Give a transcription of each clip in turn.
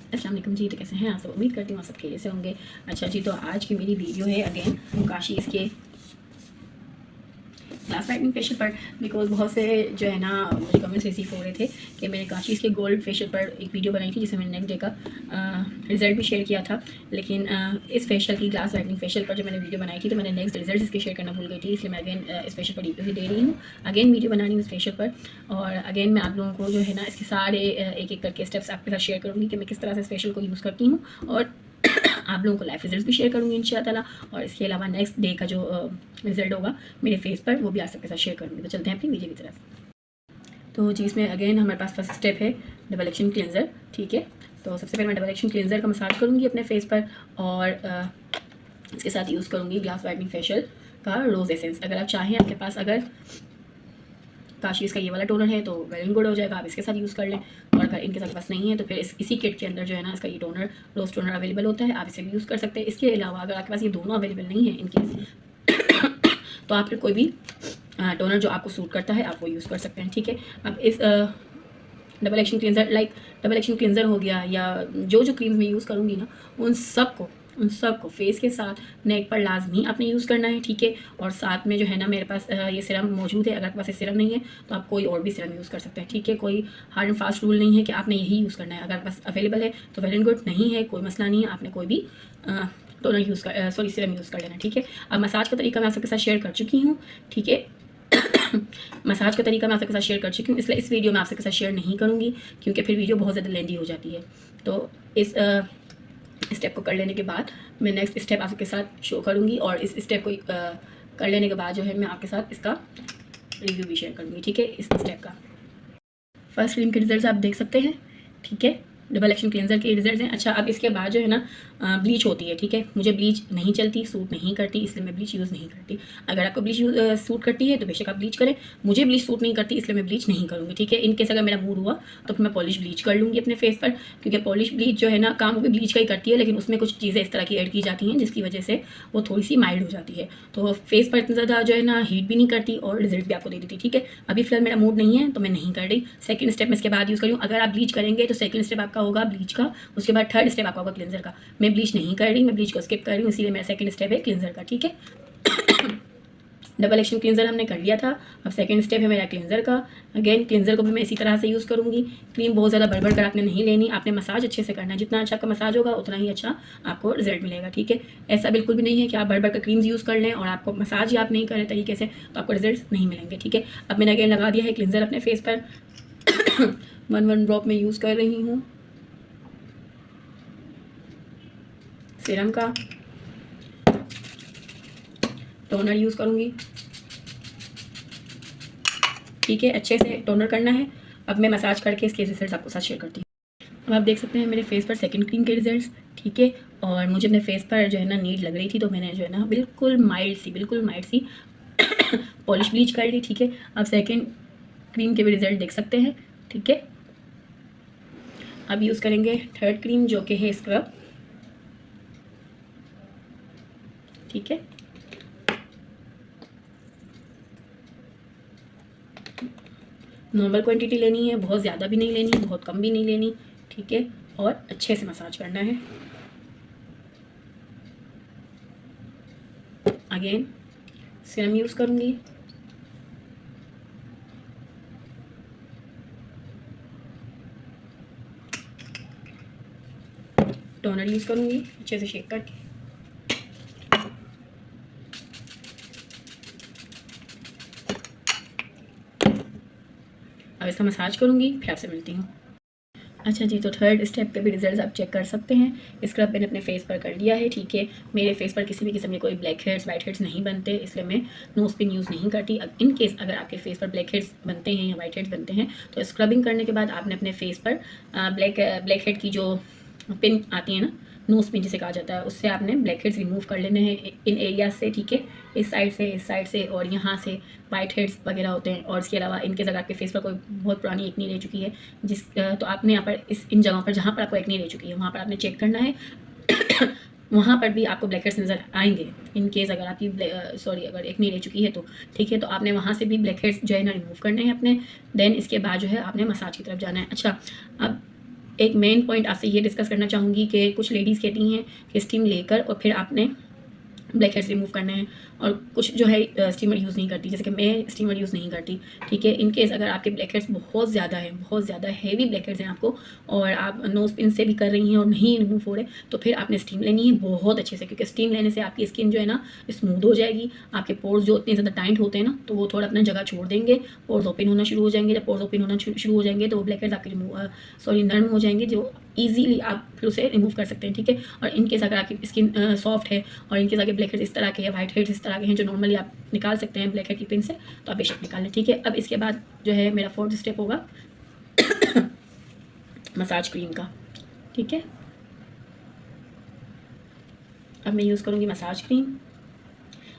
अस्सलाम वालेकुम जी। तो कैसे हैं आप सब? उम्मीद करती हूँ आप सब खैरियत से होंगे। अच्छा जी, तो आज की मेरी वीडियो है अगेन काशीज़ के ग्लास वाइटनिंग फेशियल पर। बिकॉज बहुत से जो है ना मुझे कमेंट्स रिसीव हो रहे थे कि मैंने काशीज़ के गोल्ड फेशियल पर एक वीडियो बनाई थी जिसमें मैंने नेक्स्ट डे का रिज़ल्ट भी शेयर किया था। लेकिन इस फेशियल की ग्लास वाइटनिंग फेशियल पर जो मैंने वीडियो बनाई थी तो मैंने नेक्स्ट रिजल्ट इसके शेयर करना भूल गई थी, इसलिए मैं अगेन इस फेशियल पर वीडियो ही दे रही हूँ। अगेन वीडियो बना रही हूँ इस फेशियल पर, और अगेन मैं आप लोगों को जो है ना इसके सारे एक एक करके स्टेप्स आपके साथ शेयर करूँगी कि मैं किस तरह से इस फेशियल को यूज़ करती हूँ, और आप लोगों को लाइफ रिजल्ट भी शेयर करूँगी इंशाल्लाह। और इसके अलावा नेक्स्ट डे का जो रिजल्ट होगा मेरे फेस पर वो भी आप सबके साथ शेयर करूँगी। तो चलते हैं अपनी वीडियो की तरफ। तो जी, इसमें अगेन हमारे पास फर्स्ट स्टेप है डबल एक्शन क्लेंजर। ठीक है, तो सबसे पहले मैं डबल एक्शन क्लेंजर का मसाज करूँगी अपने फेस पर, और इसके साथ यूज़ करूँगी ग्लास वाइटनिंग फेशियल का रोज़ एसेंस। अगर आप चाहें, आपके पास अगर काशीज़ का ये वाला टोनर है तो वेल एंड गुड हो जाएगा, आप इसके साथ यूज़ कर लें। और अगर इनके साथ पास नहीं है तो फिर इसी किट के अंदर जो है ना इसका ये टोनर, रोज़ टोनर अवेलेबल होता है, आप इसे भी यूज़ कर सकते हैं। इसके अलावा अगर आपके पास ये दोनों अवेलेबल नहीं है इनकेस तो आप फिर कोई भी टोनर जो आपको सूट करता है आप वो यूज़ कर सकते हैं। ठीक है, अब इस double action cleanser, like double action cleanser हो गया या जो क्रीम्स मैं यूज़ करूँगी ना उन सबको फेस के साथ नेक पर लाजमी आपने यूज़ करना है। ठीक है, और साथ में जो है ना मेरे पास ये सिरम मौजूद है। अगर आपके पास ये सिरम नहीं है तो आप कोई और भी सिरम यूज़ कर सकते हैं। ठीक है, कोई हार्ड एंड फास्ट रूल नहीं है कि आपने यही यूज़ करना है। अगर आपके पास अवेलेबल है तो वेल एंड गुड, नहीं है कोई मसला नहीं है, आपने कोई भी टोनर यूज़ कर सिरम यूज़ कर लेना। ठीक है, अब मसाज का तरीका मैं आप सबके साथ शेयर कर चुकी हूँ। ठीक है, मसाज का तरीका मैं आप सबके साथ शेयर कर चुकी हूँ, इसलिए इस वीडियो में आप सबके साथ शेयर नहीं करूँगी क्योंकि फिर वीडियो बहुत ज़्यादा लेंदी हो जाती है। तो इस स्टेप को कर लेने के बाद मैं नेक्स्ट स्टेप आप सबके साथ शो करूँगी, और इस स्टेप को कर लेने के बाद जो है मैं आपके साथ इसका रिव्यू भी शेयर करूँगी। ठीक है, इस स्टेप का फर्स्ट क्रीम के रिजल्ट आप देख सकते हैं। ठीक है, डबल एक्शन क्लेंजर के रिजल्ट्स हैं। अच्छा, अब इसके बाद जो है ना ब्लीच होती है। ठीक है, मुझे ब्लीच नहीं चलती, सूट नहीं करती, इसलिए मैं ब्लीच यूज़ नहीं करती। अगर आपको ब्लीच सूट करती है तो बेशक आप ब्लीच करें, मुझे ब्लीच सूट नहीं करती इसलिए मैं ब्लीच नहीं करूँगी। ठीक है, इनकेस अगर मेरा मूड हुआ तो फिर मैं पॉलिश ब्लीच कर लूँगी अपने फेस पर, क्योंकि पॉलिश ब्लीच जो है ना काम वो भी ब्लीच का ही करती है, लेकिन उसमें कुछ चीज़ें इस तरह की ऐड की जाती हैं जिसकी वजह से वो थोड़ी सी माइल्ड हो जाती है, तो फेस पर इतना ज़्यादा जो है ना हीट भी नहीं करती और रिजल्ट भी आपको दे देती। ठीक है, अभी फिलहाल मेरा मूड नहीं है तो मैं नहीं कर रही। सेकंड स्टेप मैं इसके बाद यूज़ करूँ। अगर आप ब्लीच करेंगे तो सेकंड स्टेप आपका होगा ब्लीच का, उसके बाद थर्ड स्टेप आपका होगा क्लेंजर का। मैं ब्लीच नहीं कर रही, मैं ब्लीच को स्किप कर रही हूँ, इसीलिए मेरा सेकंड स्टेप है क्लेंजर का। ठीक है, डबल एक्शन क्लेंजर हमने कर लिया था, अब सेकंड स्टेप है मेरा क्लेंजर का। अगेन क्लेंजर को भी मैं इसी तरह से यूज़ करूँगी। क्रीम बहुत ज़्यादा बढ़ कर आपने नहीं लेनी, आपने मसाज अच्छे से करना है, जितना अच्छा आपका मसाज होगा उतना ही अच्छा आपको रिजल्ट मिलेगा। ठीक है, ऐसा बिल्कुल भी नहीं है कि आप बढ़ कर क्रीम्स यूज़ कर लें और आपको मसाज ही आप नहीं करें तरीके से तो आपको रिजल्ट नहीं मिलेंगे। ठीक है, अब मैंने अगेन लगा दिया है क्लेंजर अपने फेस पर। 1 ड्रॉप में यूज़ कर रही हूँ सीरम का, टोनर यूज़ करूँगी। ठीक है, अच्छे से टोनर करना है। अब मैं मसाज करके इसके रिजल्ट्स आपको साथ शेयर करती हूँ। अब आप देख सकते हैं मेरे फेस पर सेकंड क्रीम के रिजल्ट्स। ठीक है, और मुझे अपने फेस पर जो है ना नीड लग रही थी तो मैंने जो है ना बिल्कुल माइल्ड सी पॉलिश ब्लीच कर ली। ठीक है, अब सेकंड क्रीम के भी रिजल्ट देख सकते हैं। ठीक है, अब यूज़ करेंगे थर्ड क्रीम जो कि है स्क्रब। ठीक है, नॉर्मल क्वांटिटी लेनी है, बहुत ज़्यादा भी नहीं लेनी, बहुत कम भी नहीं लेनी। ठीक है, और अच्छे से मसाज करना है। अगेन सीरम यूज़ करूँगी। टोनर यूज़ करूँगी अच्छे से शेक करके। अब इसका मसाज करूँगी, फिर आपसे मिलती हूँ। अच्छा जी, तो थर्ड स्टेप के भी रिजल्ट्स आप चेक कर सकते हैं। स्क्रब मैंने अपने फेस पर कर लिया है। ठीक है, मेरे फेस पर किसी भी किस्म के कोई ब्लैक हेड्स वाइट हेड्स नहीं बनते, इसलिए मैं नो स्पिन यूज़ नहीं करती। इन केस अगर आपके फेस पर ब्लैक हेड्स बनते हैं या वाइट हेड्स बनते हैं तो स्क्रबिंग करने के बाद आपने अपने फेस पर ब्लैक हेड की जो पिन आती है ना, नोज पिन जिसे कहा जाता है, उससे आपने ब्लैक हेड्स रिमूव कर लेने हैं इन एरियाज से। ठीक है, इस साइड से और यहाँ से वाइट हेड्स वगैरह होते हैं। और इसके अलावा इनके अगर आपके फेस पर कोई बहुत पुरानी एक्नी रह चुकी है तो आपने यहाँ पर इन जगहों पर जहाँ पर आपको एक्नी रह चुकी है वहाँ पर आपने चेक करना है। वहाँ पर भी आपको ब्लैक हेड्स नज़र आएंगे इन केस अगर आपकी अगर एक्नी रह चुकी है तो। ठीक है, तो आपने वहाँ से भी ब्लैक हेड्स जो है ना रिमूव करने हैं अपने। देन इसके बाद जो है आपने मसाज की तरफ जाना है। अच्छा, अब एक मेन पॉइंट आपसे ये डिस्कस करना चाहूँगी कि कुछ लेडीज़ कहती हैं कि स्टीम लेकर और फिर आपने ब्लैक हेड्स रिमूव करने हैं, और कुछ जो है स्टीमर यूज़ नहीं करती, जैसे कि मैं स्टीमर यूज़ नहीं करती। ठीक है, इन केस अगर आपके ब्लैक हेड्स बहुत ज़्यादा हैं, बहुत ज़्यादा हैवी ब्लैक हेड्स हैं आपको, और आप नोज पिन से भी कर रही हैं और नहीं रिमूव हो रहे, तो फिर आपने स्टीम लेनी है बहुत अच्छे से, क्योंकि स्टीम लेने से आपकी स्किन जो है ना स्मूथ हो जाएगी। आपके पोर्स जो इतने ज़्यादा टाइट होते हैं ना, तो वो थोड़ा अपना जगह छोड़ देंगे, पोर्स ओपन होना शुरू हो जाएंगे। जब पोर्स ओपन होना शुरू हो जाएंगे तो वो ब्लैक हेड्स आपके नरम हो जाएंगे, जो ईजीली आप फिर उसे रिमूव कर सकते हैं। ठीक है, और इनकेस अगर आपकी स्किन सॉफ्ट है और इनकेस अगर ब्लैक हेड्स इस तरह के या वाइट हेड्स इस तरह के हैं जो नॉर्मली आप निकाल सकते हैं ब्लैक हेड की पिन से, तो आप बेशक निकाल लें। ठीक है, अब इसके बाद जो है मेरा 4th स्टेप होगा मसाज क्रीम का। ठीक है, अब मैं यूज़ करूँगी मसाज क्रीम।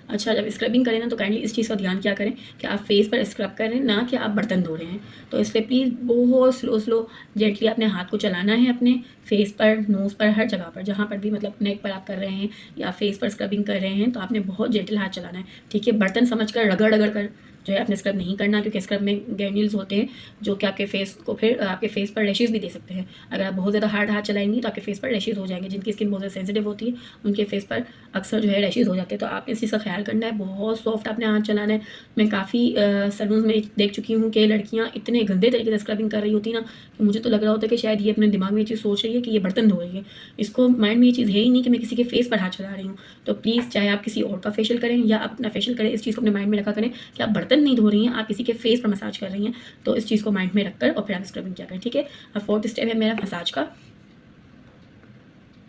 अच्छा, जब स्क्रबिंग करें ना तो काइंडली इस चीज़ का ध्यान क्या करें कि आप फेस पर स्क्रब करें, ना कि आप बर्तन धो रहे हैं। तो इसलिए प्लीज़ बहुत स्लो जेंटली अपने हाथ को चलाना है, अपने फेस पर, नोज़ पर, हर जगह पर, जहाँ पर भी मतलब नेक पर आप कर रहे हैं या फेस पर स्क्रबिंग कर रहे हैं, तो आपने बहुत जेंटल हाथ चलाना है। ठीक है, बर्तन समझ कर रगड़ कर जो है आपने स्क्रब नहीं करना, क्योंकि स्क्रब में ग्रैन्यूल्स होते हैं जो कि आपके फेस को फिर आपके फेस पर रैशेज़ भी दे सकते हैं। अगर आप बहुत ज़्यादा हार्ड हाथ चलाएंगी तो आपके फेस पर रैशेज़ हो जाएंगे। जिनकी स्किन बहुत ज़्यादा सेंसिटिव होती है उनके फेस पर अक्सर जो है रैशेज़ हो जाते हैं, तो आपने इस चीज़ का ख्याल करना है। बहुत सॉफ्ट आपने हाथ चलाना है। मैं काफ़ी सैलून्स में देख चुकी हूँ कि लड़कियाँ इतने गंदे तरीके से स्क्रबिंग कर रही होती ना, कि मुझे तो लग रहा होता है कि शायद ये अपने दिमाग में ये चीज़ सोच रही है कि ये बर्तन धो रही है। इसको माइंड में ये चीज़ है ही नहीं कि मैं किसी के फेस पर हाथ चला रही हूँ। तो प्लीज़, चाहे आप किसी और का फेशियल करें या अपना फेशियल करें, इस चीज़ को अपने माइंड में रखा करें कि आप बर्तन नहीं धो रही हैं, आप किसी के फेस पर मसाज कर रही हैं। तो इस चीज़ को माइंड में रखकर और फिर आप स्क्रबिंग किया करें। ठीक है, अब 4th स्टेप है मेरा मसाज का।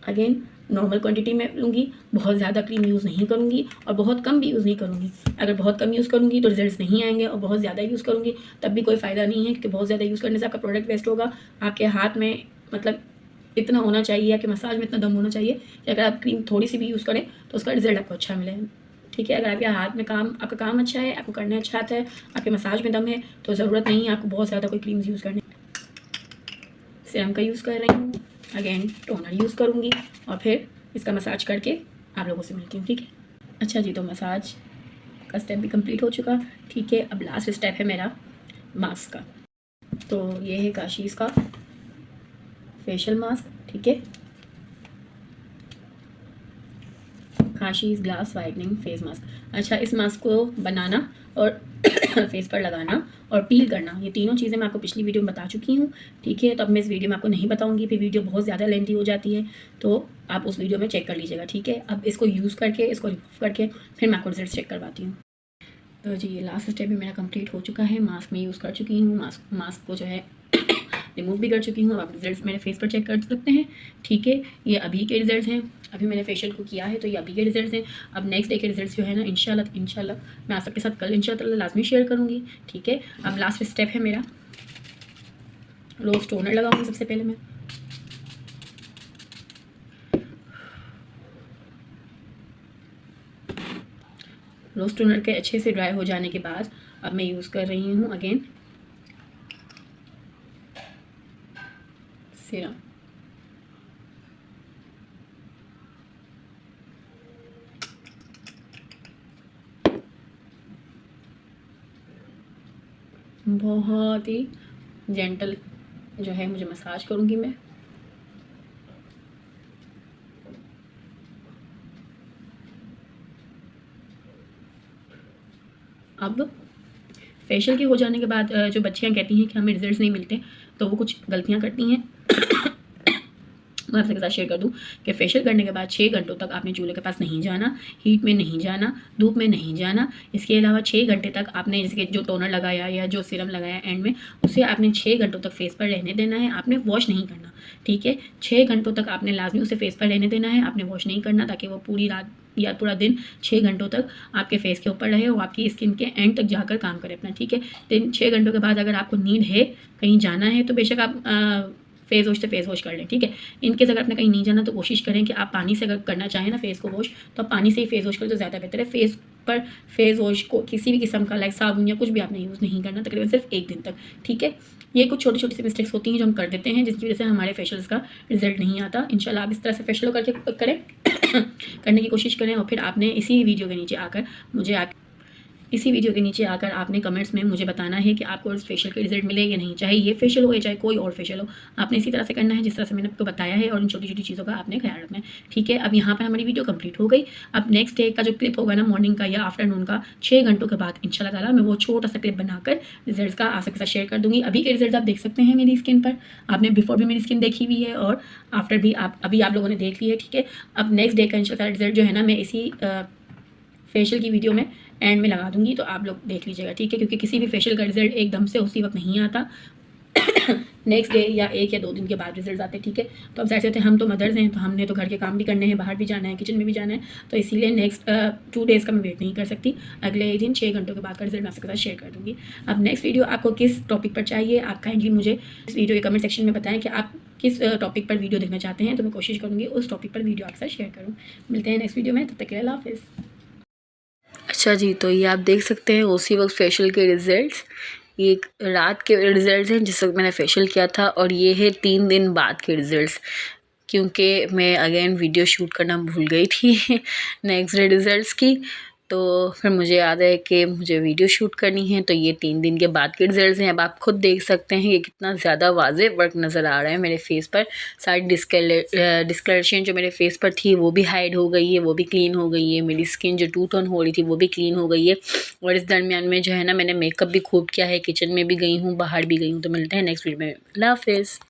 अगेन नॉर्मल क्वांटिटी में लूँगी, बहुत ज़्यादा क्रीम यूज़ नहीं करूँगी और बहुत कम भी यूज़ नहीं करूँगी। अगर बहुत कम यूज़ करूँगी तो रिजल्ट्स नहीं आएंगे, और बहुत ज़्यादा यूज़ करूँगी तब भी कोई फ़ायदा नहीं है, क्योंकि बहुत ज़्यादा यूज़ करने से आपका प्रोडक्ट वेस्ट होगा। आपके हाथ में मतलब इतना होना चाहिए, आपके मसाज में इतना दम होना चाहिए कि अगर आप क्रीम थोड़ी सी भी यूज़ करें तो उसका रिजल्ट आपको अच्छा मिले। ठीक है, अगर आपके हाथ में आपका काम अच्छा है, आपको करना अच्छा आता है, आपके मसाज में दम है, तो ज़रूरत नहीं है आपको बहुत ज़्यादा कोई क्रीम्स यूज़ करने। सीरम का यूज़ कर रही हूँ, अगेन टोनर यूज़ करूँगी और फिर इसका मसाज करके आप लोगों से मिलती हूँ। ठीक है, अच्छा जी, तो मसाज का स्टेप भी कंप्लीट हो चुका। ठीक है, अब लास्ट स्टेप है मेरा मास्क का। तो ये है काशीज़ का फेशियल मास्क। ठीक है, Kashi's glass whitening face mask. अच्छा, इस मास्क को बनाना और फेस पर लगाना और पील करना, ये तीनों चीज़ें मैं आपको पिछली वीडियो में बता चुकी हूँ। ठीक है, तो अब मैं इस वीडियो में आपको नहीं बताऊँगी, फिर वीडियो बहुत ज़्यादा लेंथी हो जाती है, तो आप उस वीडियो में चेक कर लीजिएगा। ठीक है, अब इसको यूज़ करके, इसको रिमूव करके फिर मैं आपको रिजल्ट चेक करवाती हूँ। तो जी, ये लास्ट स्टेप भी मेरा कंप्लीट हो चुका है। मास्क में यूज़ कर चुकी हूँ, मास्क को जो है रिमूव भी कर चुकी हूँ। अब आप रिजल्ट्स मेरे फेस पर चेक कर सकते हैं। ठीक है, ये अभी के रिजल्ट्स हैं, अभी मैंने फेशियल को किया है तो ये अभी के रिजल्ट्स हैं। अब नेक्स्ट डे के रिजल्ट्स जो है ना, इंशाल्लाह मैं आप सबके साथ कल इंशाल्लाह लाजमी शेयर करूँगी। ठीक है, अब लास्ट स्टेप है मेरा रोज़ टोनर लगाऊंगी। सबसे पहले मैं रोज़ टोनर के अच्छे से ड्राई हो जाने के बाद अब मैं यूज़ कर रही हूँ अगेन सीरम। बहुत ही जेंटल जो है मुझे मसाज करूँगी मैं। अब फेशियल के हो जाने के बाद जो बच्चियाँ कहती हैं कि हमें रिजल्ट्स नहीं मिलते, तो वो कुछ गलतियाँ करती हैं। मैं आप सबके साथ शेयर कर दूं कि फेशियल करने के बाद 6 घंटों तक आपने चूल्हे के पास नहीं जाना, हीट में नहीं जाना, धूप में नहीं जाना। इसके अलावा 6 घंटे तक आपने जैसे जो टोनर लगाया या जो सीरम लगाया एंड में, उसे आपने 6 घंटों तक फेस पर रहने देना है। आपने वॉश नहीं करना। ठीक है, 6 घंटों तक आपने लाजमी उसे फेस पर रहने देना है, आपने वॉश नहीं करना, ताकि वो पूरी रात या पूरा दिन 6 घंटों तक आपके फेस के ऊपर रहे और आपकी स्किन के एंड तक जाकर काम करे अपना। ठीक है, दिन 6 घंटों के बाद अगर आपको नीड है, कहीं जाना है, तो बेशक आप फेस वॉश से फेस वॉश कर लें। ठीक है, इनकेस अगर आपने कहीं नहीं जाना तो कोशिश करें कि आप पानी से अगर करना चाहें ना फेस को वॉश, तो आप पानी से ही फेस वॉश करें तो ज़्यादा बेहतर है। फेस पर फेस वॉश को किसी भी किस्म का लाइक साबुन या कुछ भी आपने यूज़ नहीं करना, तकरीबन सिर्फ 1 दिन तक। ठीक है, ये कुछ छोटी छोटी सी मिस्टेक्स होती हैं जो हम कर देते हैं, जिसकी वजह से हमारे फेशियल्स का रिजल्ट नहीं आता। इंशाल्लाह आप इस तरह से फेशियल करें करने की कोशिश करें और फिर आपने इसी वीडियो के नीचे आकर मुझे इसी वीडियो के नीचे आकर आपने कमेंट्स में मुझे बताना है कि आपको इस फेशियल के रिजल्ट मिले या नहीं, चाहे ये फेशियल हो या चाहे कोई और फेशियल हो। आपने इसी तरह से करना है जिस तरह से मैंने आपको बताया है, और इन छोटी छोटी चीज़ों का आपने ख्याल रखना है, ठीक है। अब यहाँ पर हमारी वीडियो कंप्लीट हो गई। अब नेक्स्ट डे का जो क्लिप होगा ना, मॉर्निंग का या आफ्टरनून का, 6 घंटों के बाद इंशाल्लाह ताला मैं वो छोटा सा क्लिप बनाकर रिजल्ट का आप सबके साथ शेयर कर दूँगी। अभी के रिजल्ट आप देख सकते हैं मेरी स्किन पर, आपने बिफोर भी मेरी स्किन देखी हुई है और आफ्टर भी अभी आप लोगों ने देख ली है, ठीक है। अब नेक्स्ट डे का इंशाल्लाह रिजल्ट जो है ना, मैं इसी फेशियल की वीडियो में एंड में लगा दूंगी, तो आप लोग देख लीजिएगा, ठीक है। क्योंकि किसी भी फेशियल का रिजल्ट एकदम से उसी वक्त नहीं आता, नेक्स्ट डे या 1 या 2 दिन के बाद रिजल्ट आते हैं, ठीक है। तो अब जैसे थे हम तो मदर्स हैं, तो हमने तो घर के काम भी करने हैं, बाहर भी जाना है, किचन में भी जाना है, तो इसीलिए नेक्स्ट 2 डेज़ का मैं वेट नहीं कर सकती। अगले दिन 6 घंटों के बाद का रिजल्ट मैं आपके साथ शेयर कर दूँगी। अब नेक्स्ट वीडियो आपको किस टॉपिक पर चाहिए, आप काइंडली मुझे इस वीडियो के कमेंट सेक्शन में बताएं कि आप किस टॉपिक पर वीडियो देखना चाहते हैं, तो मैं कोशिश करूँगी उस टॉपिक पर वीडियो आपके साथ शेयर करूँ। मिलते हैं नेक्स्ट वीडियो में, तब तक के लिए अल्लाह हाफ़िज़। अच्छा जी, तो ये आप देख सकते हैं उसी वक्त फेशियल के रिज़ल्ट्स। ये एक रात के रिज़ल्ट्स हैं जिस वक्त मैंने फेशियल किया था, और ये है 3 दिन बाद के रिज़ल्ट्स, क्योंकि मैं अगेन वीडियो शूट करना भूल गई थी नेक्स्ट डे रिज़ल्ट्स की। तो फिर मुझे याद है कि मुझे वीडियो शूट करनी है, तो ये 3 दिन के बाद के रिज़ल्ट्स हैं। अब आप खुद देख सकते हैं कि कितना ज़्यादा वाज़े वर्क नज़र आ रहा है मेरे फेस पर। सारी डिस्कलरेशन जो मेरे फेस पर थी वो भी हाइड हो गई है, वो भी क्लीन हो गई है। मेरी स्किन जो टू टोन हो रही थी वो भी क्लीन हो गई है। और इस दरमियान में जो है ना, मैंने मेकअप भी खूब किया है, किचन में भी गई हूँ, बाहर भी गई हूँ। तो मिलते हैं नेक्स्ट वीडियो में। अल्लाह हाफ़िज़।